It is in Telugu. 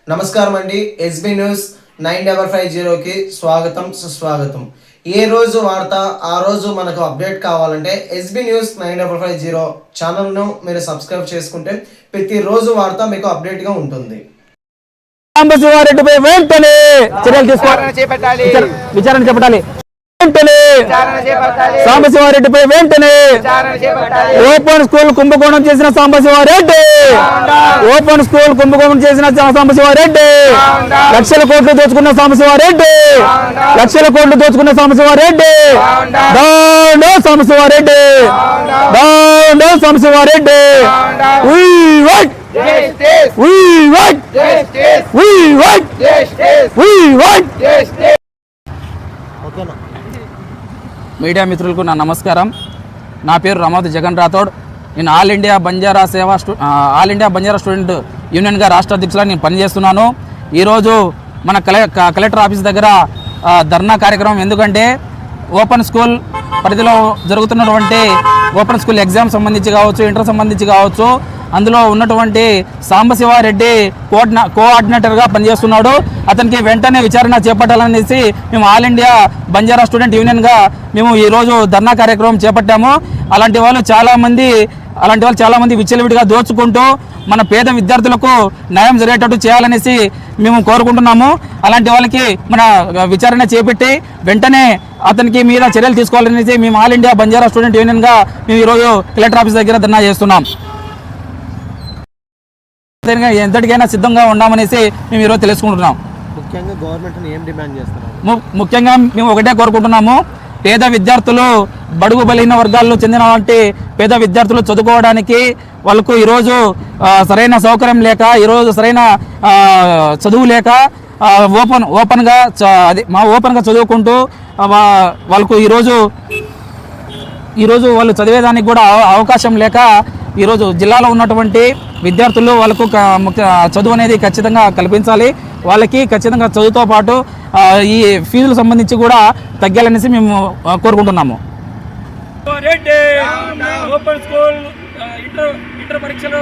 నమస్కారం అండి. ఎస్బీ న్యూస్ 9550కి స్వాగతం సుస్వాగతం. ఏ రోజు వార్త ఆ రోజు మనకు అప్డేట్ కావాలంటే ఎస్బీ న్యూస్ 9550 ఛానల్ను మీరు సబ్స్క్రైబ్ చేసుకుంటే ప్రతిరోజు వార్త మీకు అప్డేట్గా ఉంటుంది. సాంబశివారెడ్డిపై వెంటనే చర్యలు తీసుకోవాలి, విచారణ చేపట్టాలి. సాంబశివారెడ్డిపై వెంటనే ఓపెన్ స్కూల్ కుంభకోణం చేసిన సాంబశివారెడ్డి, ఓపెన్ స్కూల్ కుంభకోణం చేసిన సాంబశివారెడ్డి, లక్షల కోట్లు దోచుకున్న సాంబశివారెడ్డి, లక్షల కోట్లు దోచుకున్న Sambasiva Reddy, down Sambasiva Reddy, down Sambasiva Reddy. Media మిత్రులకు నా నమస్కారం. నా పేరు రమోద్ జగన్ రాథోడ్. నేను ఆల్ ఇండియా బంజారా స్టూడెంట్ యూనియన్గా రాష్ట్ర అధ్యక్షులుగా నేను పనిచేస్తున్నాను. ఈరోజు మన కలెక్టర్ ఆఫీస్ దగ్గర ధర్నా కార్యక్రమం. ఎందుకంటే ఓపెన్ స్కూల్ పరిధిలో జరుగుతున్నటువంటి ఓపెన్ స్కూల్ ఎగ్జామ్ సంబంధించి కావచ్చు, ఇంటర్ సంబంధించి కావచ్చు, అందులో ఉన్నటువంటి సాంబశివారెడ్డి కోఆర్డినేటర్గా పనిచేస్తున్నాడు. అతనికి వెంటనే విచారణ చేపట్టాలనేసి మేము ఆల్ ఇండియా బంజారా స్టూడెంట్ యూనియన్గా మేము ఈరోజు ధర్నా కార్యక్రమం చేపట్టాము. అలాంటి వాళ్ళు చాలామంది విచ్చలవిడిగా దోచుకుంటూ మన పేద విద్యార్థులకు న్యాయం జరిగేటట్టు చేయాలనేసి మేము కోరుకుంటున్నాము. అలాంటి వాళ్ళకి మన విచారణ చేపట్టి వెంటనే అతనికి మీద చర్యలు తీసుకోవాలనేసి మేము ఆల్ ఇండియా బంజారా స్టూడెంట్ యూనియన్గా మేము ఈరోజు కలెక్టర్ ఆఫీస్ దగ్గర ధర్నా చేస్తున్నాం. ఎంతటికైనా సిద్ధంగా ఉన్నామనేసి మేము ఈరోజు తెలుసుకుంటున్నాం. ముఖ్యంగా మేము ఒకటే కోరుకుంటున్నాము, పేద విద్యార్థులు, బడుగు బలహీన వర్గాల్లో చెందినటువంటి పేద విద్యార్థులు చదువుకోవడానికి వాళ్ళకు ఈరోజు సరైన సౌకర్యం లేక, ఈరోజు సరైన చదువు లేక ఓపెన్గా చదువుకుంటూ వాళ్ళకు ఈరోజు వాళ్ళు చదివేదానికి కూడా అవకాశం లేక ఈరోజు జిల్లాలో ఉన్నటువంటి విద్యార్థులు వాళ్ళకు చదువు అనేది ఖచ్చితంగా కల్పించాలి. వాళ్ళకి ఖచ్చితంగా చదువుతో పాటు ఈ ఫీజులకు సంబంధించి కూడా తగ్గాలనేసి మేము కోరుకుంటున్నాము. ఓపెన్ స్కూల్ ఇంటర్ పరీక్షలు